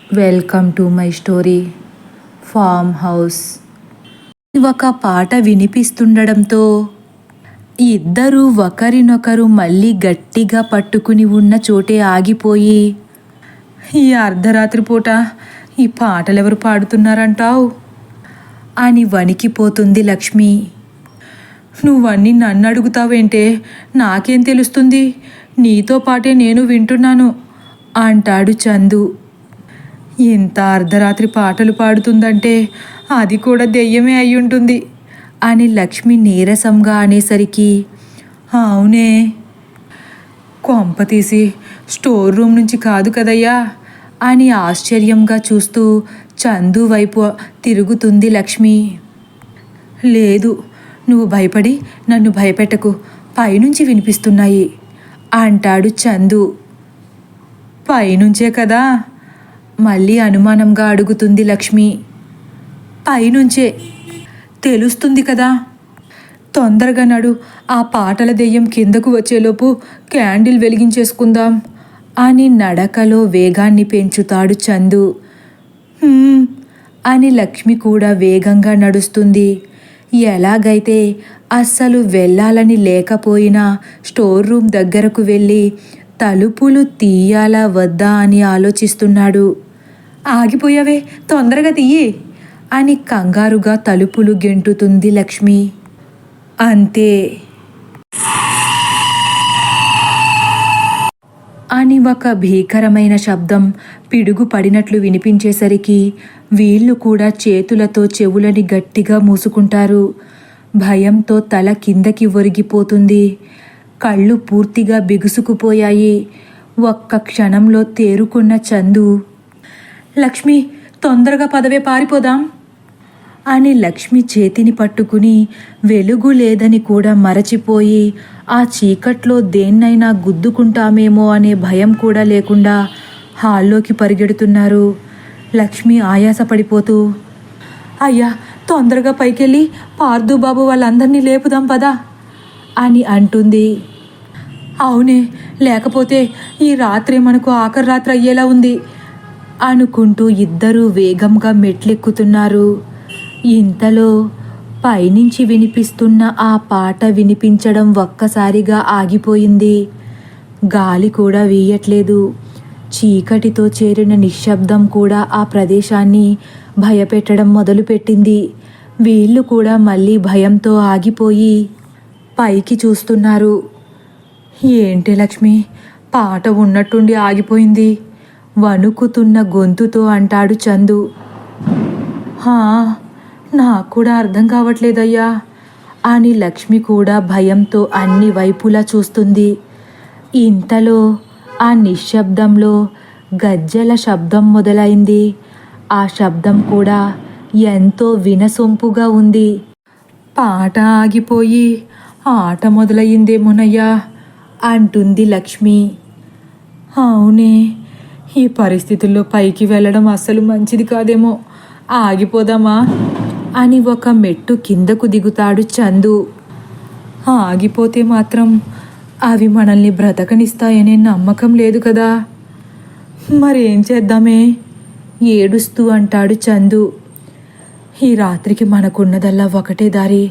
Welcome to my story farm house. ఒక పాట వినిపిస్తుండడంతో ఇద్దరూ ఒకరినొకరు మళ్ళీ గట్టిగా పట్టుకుని ఉన్న చోటే ఆగిపోయి, ఈ అర్ధరాత్రి పూట ఈ పాటలెవరు పాడుతున్నారంటావు అని వణికిపోతుంది లక్ష్మి. నువ్వన్నీ నన్ను అడుగుతావేంటే, నాకేం తెలుస్తుంది, నీతో పాటే నేను వింటున్నాను అంటాడు చందు. ఇంత అర్ధరాత్రి పాటలు పాడుతుందంటే అది కూడా దెయ్యమే అయ్యుంటుంది అని లక్ష్మి నీరసంగా అనేసరికి, అవునే, కొంప తీసి స్టోర్ రూమ్ నుంచి కాదు కదయ్యా అని ఆశ్చర్యంగా చూస్తూ చందు వైపు తిరుగుతుంది లక్ష్మి. లేదు, నువ్వు భయపడి నన్ను భయపెట్టకు, పైనుంచి వినిపిస్తున్నాయి అంటాడు చందు. పైనుంచే కదా మళ్ళీ అనుమానంగా అడుగుతుంది లక్ష్మి. పైనుంచే తెలుస్తుంది కదా, తొందరగా నడు, ఆ పాటల దెయ్యం కిందకు వచ్చేలోపు క్యాండిల్ వెలిగించేసుకుందాం అని నడకలో వేగాన్ని పెంచుతాడు చందు. అని లక్ష్మి కూడా వేగంగా నడుస్తుంది. ఎలాగైతే అస్సలు వెళ్ళాలని లేకపోయినా స్టోర్ రూమ్ దగ్గరకు వెళ్ళి తలుపులు తీయాలా వద్దా అని ఆలోచిస్తున్నాడు. ఆగిపోయావే, తొందరగా తీయి అని కంగారుగా తలుపులు గెంటుతుంది లక్ష్మి. అంతే అని ఒక భీకరమైన శబ్దం పిడుగు పడినట్లు వినిపించేసరికి వీళ్ళు కూడా చేతులతో చెవులని గట్టిగా మూసుకుంటారు. భయంతో తల కిందకి ఒరిగిపోతుంది. కళ్ళు పూర్తిగా బిగుసుకుపోయాయి. ఒక్క క్షణంలో తేరుకున్న చందు, లక్ష్మి తొందరగా పదవే, పారిపోదాం అని లక్ష్మి చేతిని పట్టుకుని వెలుగు లేదని కూడా మరచిపోయి ఆ చీకట్లో దేన్నైనా గుద్దుకుంటామేమో అనే భయం కూడా లేకుండా హాల్లోకి పరిగెడుతున్నారు. లక్ష్మి ఆయాసపడిపోతూ, అయ్యా తొందరగా పైకెళ్ళి పార్దు బాబు వాళ్ళందరినీ లేపుదాం పదా అని అంటుంది. అవునే, లేకపోతే ఈ రాత్రి మనకు ఆఖరి రాత్రి అయ్యేలా ఉంది అనుకుంటూ ఇద్దరూ వేగంగా మెట్లెక్కుతున్నారు. ఇంతలో పైనుంచి వినిపిస్తున్న ఆ పాట వినిపించడం ఒక్కసారిగా ఆగిపోయింది. గాలి కూడా వీయట్లేదు. చీకటితో చేరిన నిశ్శబ్దం కూడా ఆ ప్రదేశాన్ని భయపెట్టడం మొదలుపెట్టింది. వీళ్ళు కూడా మళ్ళీ భయంతో ఆగిపోయి పైకి చూస్తున్నారు. ఏంటి లక్ష్మి, పాట ఉన్నట్టుండి ఆగిపోయింది వణుకుతున్న గొంతుతో అంటాడు చందు. నాకు కూడా అర్థం కావట్లేదయ్యా అని లక్ష్మి కూడా భయంతో అన్ని వైపులా చూస్తుంది. ఇంతలో ఆ నిశ్శబ్దంలో గజ్జెల శబ్దం మొదలైంది. ఆ శబ్దం కూడా ఎంతో వినసొంపుగా ఉంది. పాట ఆగిపోయి ఆట మొదలయ్యిందేమోనయ్యా అంటుంది లక్ష్మి. అవునే, ఈ పరిస్థితుల్లో పైకి వెళ్ళడం అస్సలు మంచిది కాదేమో, ఆగిపోదామా అని ఒక మెట్టు కిందకు దిగుతాడు చందు. ఆగిపోతే మాత్రం అవి మనల్ని బ్రతకనిస్తాయనే నమ్మకం లేదు కదా, మరేం చేద్దామే ఏడుస్తూ అంటాడు చందు. ఈ రాత్రికి మనకున్నదల్లా ఒకటే దారి,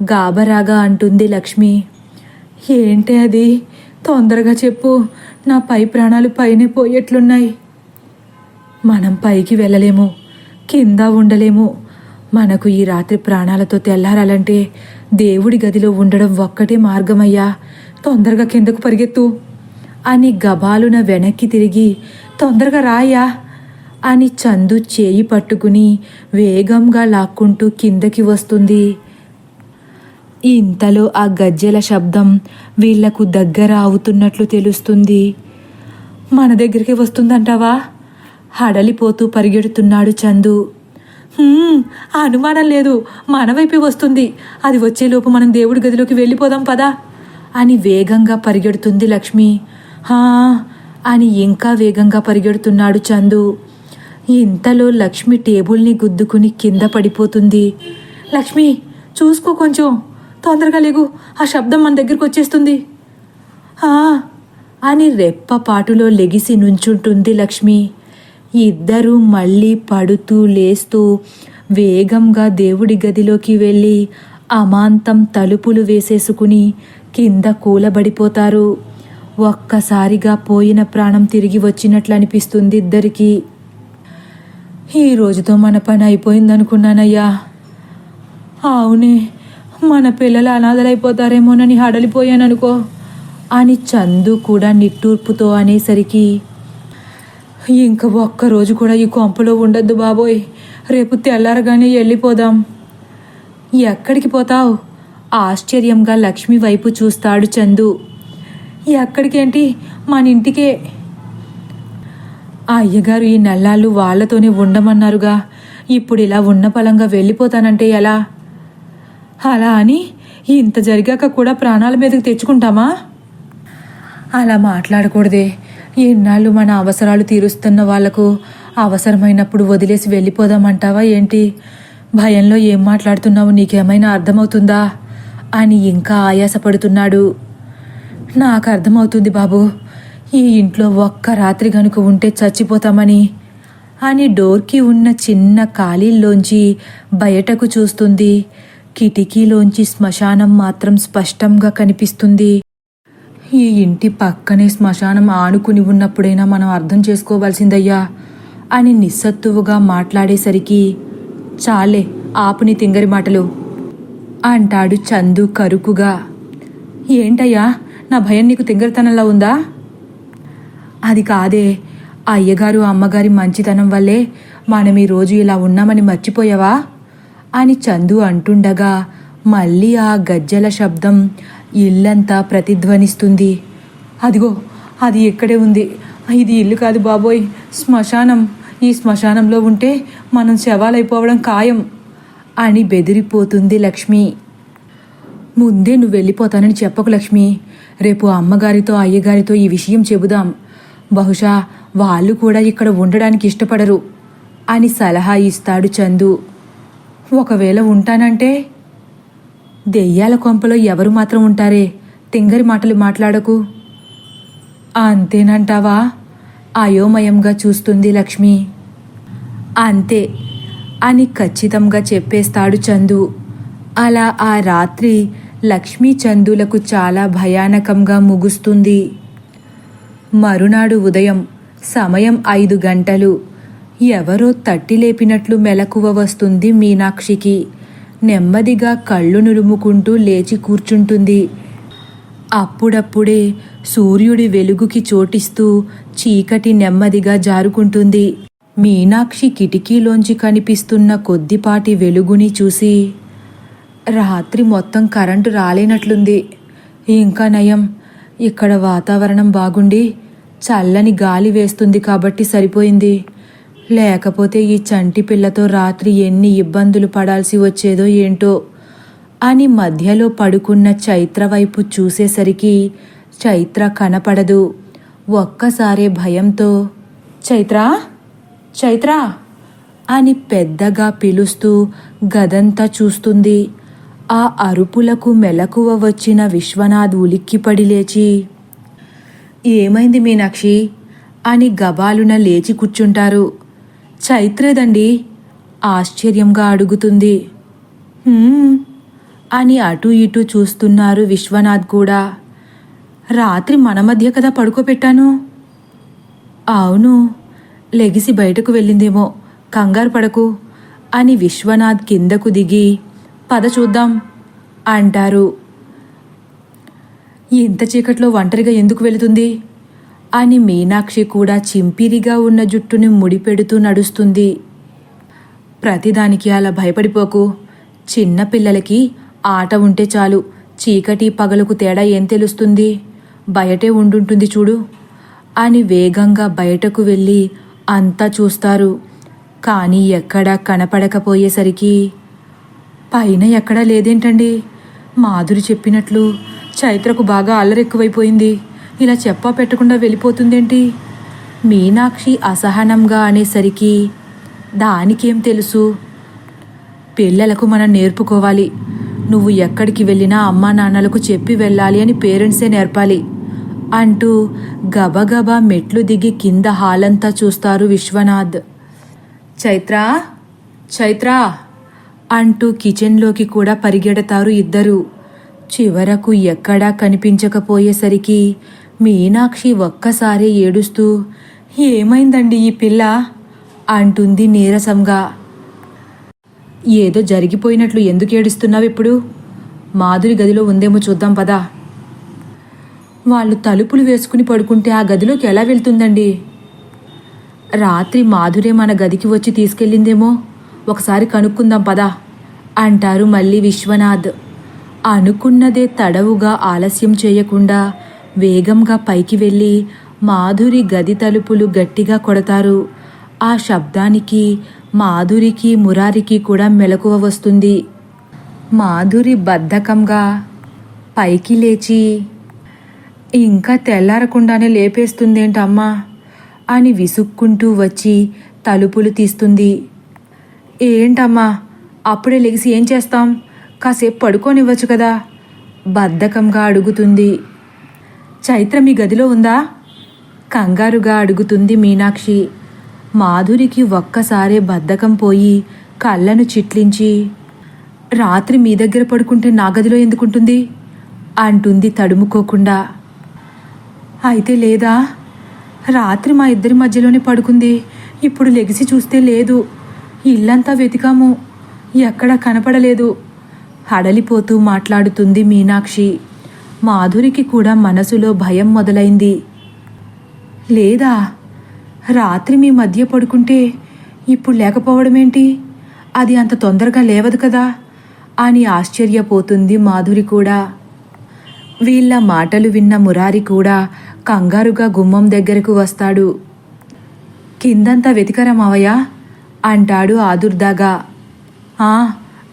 గాబరాగా అంటుంది లక్ష్మి. ఏంటి అది, తొందరగా చెప్పు, నా పై ప్రాణాలు పైనే పోయేట్లున్నాయి. మనం పైకి వెళ్ళలేము, కింద ఉండలేము. మనకు ఈ రాత్రి ప్రాణాలతో తెల్లారాలంటే దేవుడి గదిలో ఉండడం ఒక్కటే మార్గమయ్యా, తొందరగా కిందకు పరిగెత్తు అని గబాలున వెనక్కి తిరిగి, తొందరగా రాయ్యా అని చందు చేయి పట్టుకుని వేగంగా లాక్కుంటూ కిందకి వస్తుంది. ఇంతలో ఆ గజ్జెల శబ్దం వీళ్లకు దగ్గర అవుతున్నట్లు తెలుస్తుంది. మన దగ్గరికి వస్తుందంటావా హడలిపోతూ పరిగెడుతున్నాడు చందు. అనుమానం లేదు, మన వైపే వస్తుంది. అది వచ్చేలోపు మనం దేవుడి గదిలోకి వెళ్ళిపోదాం పదా అని వేగంగా పరిగెడుతుంది లక్ష్మి. అని ఇంకా వేగంగా పరిగెడుతున్నాడు చందు. ఇంతలో లక్ష్మి టేబుల్ని గుద్దుకుని కింద పడిపోతుంది. లక్ష్మి చూసుకో, కొంచెం తొందరగా లేగు, ఆ శబ్దం మన దగ్గరికి వచ్చేస్తుంది అని రెప్పపాటులో లెగిసి నుంచుంటుంది లక్ష్మి. ఇద్దరూ మళ్ళీ పడుతూ లేస్తూ వేగంగా దేవుడి గదిలోకి వెళ్ళి అమాంతం తలుపులు వేసేసుకుని కింద కూలబడిపోతారు. ఒక్కసారిగా పోయిన ప్రాణం తిరిగి వచ్చినట్లు అనిపిస్తుంది ఇద్దరికీ. ఈ రోజుతో మన పని అయిపోయిందనుకున్నానయ్యా. అవునే, మన పిల్లలు అనాథలైపోతారేమోనని హడలిపోయాననుకో అని చందు కూడా నిట్టూర్పుతో అనేసరికి, ఇంక ఒక్కరోజు కూడా ఈ కొంపలో ఉండొద్దు బాబోయ్, రేపు తెల్లారగానే వెళ్ళిపోదాం. ఎక్కడికి పోతావు? ఆశ్చర్యంగా లక్ష్మి వైపు చూస్తాడు చందు. ఎక్కడికేంటి, మన ఇంటికే. ఆ అయ్యగారు ఈ నెల్లాళ్ళు వాళ్లతోనే ఉండమన్నారుగా, ఇప్పుడు ఇలా ఉన్న పలంగా వెళ్ళిపోతానంటే ఎలా? అలా అని ఇంత జరిగాక కూడా ప్రాణాల మీదకి తెచ్చుకుంటామా? అలా మాట్లాడకూడదే. ఎన్నాళ్ళు మన అవసరాలు తీరుస్తున్న వాళ్లకు అవసరమైనప్పుడు వదిలేసి వెళ్ళిపోదామంటావా ఏంటి? భయంలో ఏం మాట్లాడుతున్నావు నీకేమైనా అర్థమవుతుందా అని ఇంకా ఆయాసపడుతున్నాడు. నాకు అర్థమవుతుంది బాబు, ఈ ఇంట్లో ఒక్క రాత్రి గనుక ఉంటే చచ్చిపోతామని అని డోర్కి ఉన్న చిన్న ఖాళీల్లోంచి బయటకు చూస్తుంది. కిటికీలోంచి శ్మశానం మాత్రం స్పష్టంగా కనిపిస్తుంది. ఈ ఇంటి పక్కనే శ్మశానం ఆనుకుని ఉన్నప్పుడైనా మనం అర్థం చేసుకోవాల్సిందయ్యా అని నిస్సత్తువుగా మాట్లాడేసరికి, చాలే ఆపుని తింగరి మాటలు అంటాడు చందు కరుకుగా. ఏంటయ్యా, నా భయం నీకు తింగరితనంలా ఉందా? అది కాదే, అయ్యగారు అమ్మగారి మంచితనం వల్లే మనం ఈరోజు ఇలా ఉన్నామని మర్చిపోయావా అని చందు అంటుండగా మళ్ళీ ఆ గజ్జల శబ్దం ఇల్లంతా ప్రతిధ్వనిస్తుంది. అదిగో, అది ఇక్కడే ఉంది. ఇది ఇల్లు కాదు బాబోయ్, శ్మశానం. ఈ శ్మశానంలో ఉంటే మనం శవాలైపోవడం ఖాయం అని బెదిరిపోతుంది లక్ష్మి. ముందే నువ్వు వెళ్ళిపోతానని చెప్పకు లక్ష్మి. రేపు అమ్మగారితో అయ్యగారితో ఈ విషయం చెబుదాం. బహుశా వాళ్ళు కూడా ఇక్కడ ఉండడానికి ఇష్టపడరు అని సలహా ఇస్తాడు చందు. ఒకవేళ ఉంటానంటే? దెయ్యాల కొంపలో ఎవరు మాత్రం ఉంటారే, తింగరి మాటలు మాట్లాడకు. అంతేనంటావా? అయోమయంగా చూస్తుంది లక్ష్మి. అంతే అని ఖచ్చితంగా చెప్పేస్తాడు చందు. అలా ఆ రాత్రి లక్ష్మీ చందులకు చాలా భయానకంగా ముగుస్తుంది. మరునాడు ఉదయం సమయం 5 గంటలు. ఎవరో తట్టి లేపినట్లు మెలకువ వస్తుంది మీనాక్షికి. నెమ్మదిగా కళ్ళు నులుముకుంటూ లేచి కూర్చుంటుంది. అప్పుడప్పుడే సూర్యుడి వెలుగుకి చోటిస్తూ చీకటి నెమ్మదిగా జారుకుంటుంది. మీనాక్షి కిటికీలోంచి కనిపిస్తున్న కొద్దిపాటి వెలుగుని చూసి, రాత్రి మొత్తం కరెంటు రాలేనట్లుంది. ఇంకా నయం, ఇక్కడ వాతావరణం బాగుండి చల్లని గాలి వేస్తుంది కాబట్టి సరిపోయింది. లేకపోతే ఈ చంటి పిల్లతో రాత్రి ఎన్ని ఇబ్బందులు పడాల్సి వచ్చేదో ఏంటో అని మధ్యలో పడుకున్న చైత్ర వైపు చూసేసరికి చైత్ర కనపడదు. ఒక్కసారే భయంతో, చైత్ర, చైత్ర అని పెద్దగా పిలుస్తూ గదంతా చూస్తుంది. ఆ అరుపులకు మెలకువ వచ్చిన విశ్వనాథ్ ఉలిక్కిపడి లేచి, ఏమైంది మీనాక్షి అని గబాలున లేచి కూర్చుంటారు. చైత్రేదండి ఆశ్చర్యంగా అడుగుతుంది. అని అటూ ఇటూ చూస్తున్నారు విశ్వనాథ్ కూడా. రాత్రి మన మధ్య కదా పడుకోబెట్టాను. అవును, లెగిసి బయటకు వెళ్ళిందేమో, కంగారు పడకు అని విశ్వనాథ్ కిందకు దిగి, పద చూద్దాం అంటారు. ఇంత చీకట్లో ఒంటరిగా ఎందుకు వెళుతుంది అని మీనాక్షి కూడా చింపిరిగా ఉన్న జుట్టుని ముడిపెడుతూ నడుస్తుంది. ప్రతిదానికి అలా భయపడిపోకు. చిన్నపిల్లలకి ఆట ఉంటే చాలు, చీకటి పగలకు తేడా ఏం తెలుస్తుంది, బయటే ఉండుంటుంది చూడు అని వేగంగా బయటకు వెళ్ళి అంతా చూస్తారు. కానీ ఎక్కడా కనపడకపోయేసరికి, పైన ఎక్కడా లేదేంటండి? మాధురి చెప్పినట్లు చైత్రకు బాగా అల్లరెక్కువైపోయింది. ఇలా చెప్పా పెట్టకుండా వెళ్ళిపోతుందేంటి? మీనాక్షి అసహనంగా అనేసరికి, దానికేం తెలుసు, పిల్లలకు మనం నేర్పుకోవాలి. నువ్వు ఎక్కడికి వెళ్ళినా అమ్మా నాన్నలకు చెప్పి వెళ్ళాలి అని పేరెంట్సే నేర్పాలి అంటూ గబగబా మెట్లు దిగి కింద హాలంతా చూస్తారు విశ్వనాథ్. చైత్రా, చైత్రా అంటూ కిచెన్లోకి కూడా పరిగెడతారు ఇద్దరు. చివరకు ఎక్కడా కనిపించకపోయేసరికి మీనాక్షి ఒక్కసారి ఏడుస్తూ, ఏమైందండి ఈ పిల్ల అంటుంది నీరసంగా. ఏదో జరిగిపోయినట్లు ఎందుకు ఏడుస్తున్నావు ఇప్పుడు? మాధురి గదిలో ఉందేమో చూద్దాం పదా. వాళ్ళు తలుపులు వేసుకుని పడుకుంటే ఆ గదిలోకి ఎలా వెళ్తుందండి? రాత్రి మాధురే మన గదికి వచ్చి తీసుకెళ్ళిందేమో, ఒకసారి కనుక్కుందాం పదా అంటారు మళ్ళీ విశ్వనాథ్. అనుకున్నదే తడవుగా ఆలస్యం చేయకుండా వేగంగా పైకి వెళ్ళి మాధురి గది తలుపులు గట్టిగా కొడతారు. ఆ శబ్దానికి మాధురికి మురారికి కూడా మెలకువ వస్తుంది. మాధురి బద్ధకంగా పైకి లేచి, ఇంకా తెల్లారకుండానే లేపేస్తుందేంటమ్మా అని విసుక్కుంటూ వచ్చి తలుపులు తీస్తుంది. ఏంటమ్మా అప్పుడే లెగిసి ఏం చేస్తాం, కాసేపు పడుకోనివ్వచ్చు కదా బద్ధకంగా అడుగుతుంది. చైత్ర మీ గదిలో ఉందా కంగారుగా అడుగుతుంది మీనాక్షి. మాధురికి ఒక్కసారే బద్ధకం పోయి కళ్ళను చిట్లించి, రాత్రి మీ దగ్గర పడుకుంటే నా గదిలో ఎందుకుంటుంది అంటుంది తడుముకోకుండా. అయితే లేదా, రాత్రి మా ఇద్దరి మధ్యలోనే పడుకుంది, ఇప్పుడు లెగిసి చూస్తే లేదు. ఇల్లంతా వెతికాము, ఎక్కడా కనపడలేదు హడలిపోతూ మాట్లాడుతుంది మీనాక్షి. మాధురికి కూడా మనసులో భయం మొదలైంది. లేదా, రాత్రి మీ మధ్య పడుకుంటే ఇప్పుడు లేకపోవడమేంటి? అది అంత తొందరగా లేవదు కదా అని ఆశ్చర్యపోతుంది మాధురి కూడా. వీళ్ళ మాటలు విన్న మురారి కూడా కంగారుగా గుమ్మం దగ్గరకు వస్తాడు. కిందంతా వెతికరా మావయ్య అంటాడు ఆదుర్దాగా.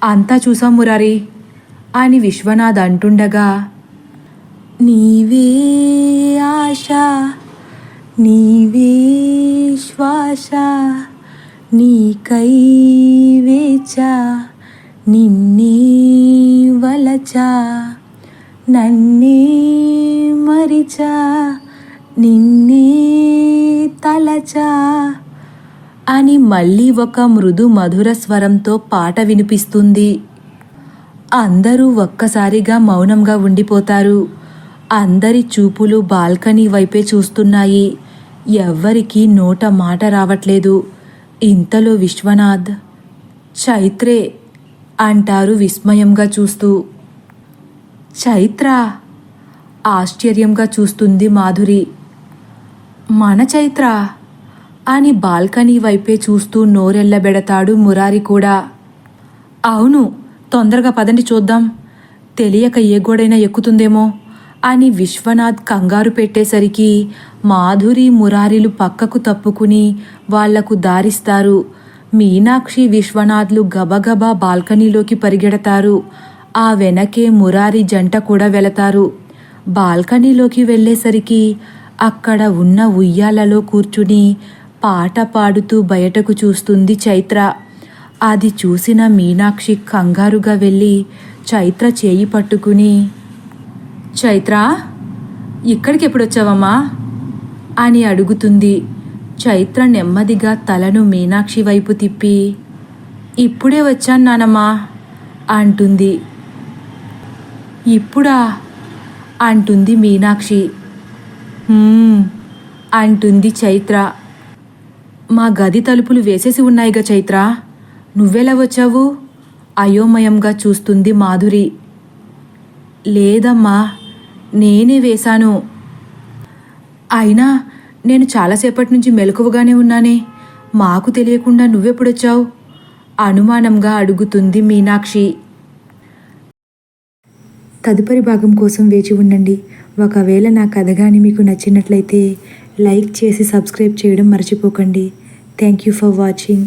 అంతా చూసాం మురారి అని విశ్వనాథ్ అంటుండగా, నీవే ఆశ నీవే శ్వాస నీకై వేచా నిన్నే వలచా నన్నే మరిచా నిన్నే తలచా అని మళ్ళీ ఒక మృదు మధుర స్వరంతో పాట వినిపిస్తుంది. అందరూ ఒక్కసారిగా మౌనంగా ఉండిపోతారు. అందరి చూపులు బాల్కనీ వైపే చూస్తున్నాయి. ఎవ్వరికీ నోట మాట రావట్లేదు. ఇంతలో విశ్వనాథ్, చైత్రే అంటారు విస్మయంగా చూస్తూ. చైత్ర ఆశ్చర్యంగా చూస్తుంది మాధురి. మన చైత్ర అని బాల్కనీ వైపే చూస్తూ నోరెళ్ళబెడతాడు మురారి కూడా. అవును, తొందరగా పదండి చూద్దాం, తెలియక ఏ గోడైనా ఎక్కుతుందేమో అని విశ్వనాథ్ కంగారు పెట్టేసరికి మాధురి మురారిలు పక్కకు తప్పుకుని వాళ్లకు దారిస్తారు. మీనాక్షి విశ్వనాథ్లు గబగబా బాల్కనీలోకి పరిగెడతారు. ఆ వెనకే మురారి జంట కూడా వెళతారు. బాల్కనీలోకి వెళ్ళేసరికి అక్కడ ఉన్న ఉయ్యాలలో కూర్చుని పాట పాడుతూ బయటకు చూస్తుంది చైత్ర. అది చూసిన మీనాక్షి కంగారుగా వెళ్ళి చైత్ర చేయి పట్టుకుని, చైత్ర ఇక్కడికి ఎప్పుడొచ్చావమ్మా అని అడుగుతుంది. చైత్ర నెమ్మదిగా తలను మీనాక్షి వైపు తిప్పి, ఇప్పుడే వచ్చాను నానమ్మా అంటుంది. ఇప్పుడా అంటుంది మీనాక్షి. అంటుంది చైత్ర. మా గది తలుపులు వేసేసి ఉన్నాయిగా చైత్ర, నువ్వెలా వచ్చావు అయోమయంగా చూస్తుంది మాధురి. లేదమ్మా, నేనే వేశాను. అయినా నేను చాలాసేపటి నుంచి మెలకువగానే ఉన్నానే, మాకు తెలియకుండా నువ్వెప్పుడొచ్చావు అనుమానంగా అడుగుతుంది మీనాక్షి. తదుపరి భాగం కోసం వేచి ఉండండి. ఒకవేళ నా కథ కానీ మీకు నచ్చినట్లయితే లైక్ చేసి సబ్స్క్రైబ్ చేయడం మర్చిపోకండి. Thank you for watching.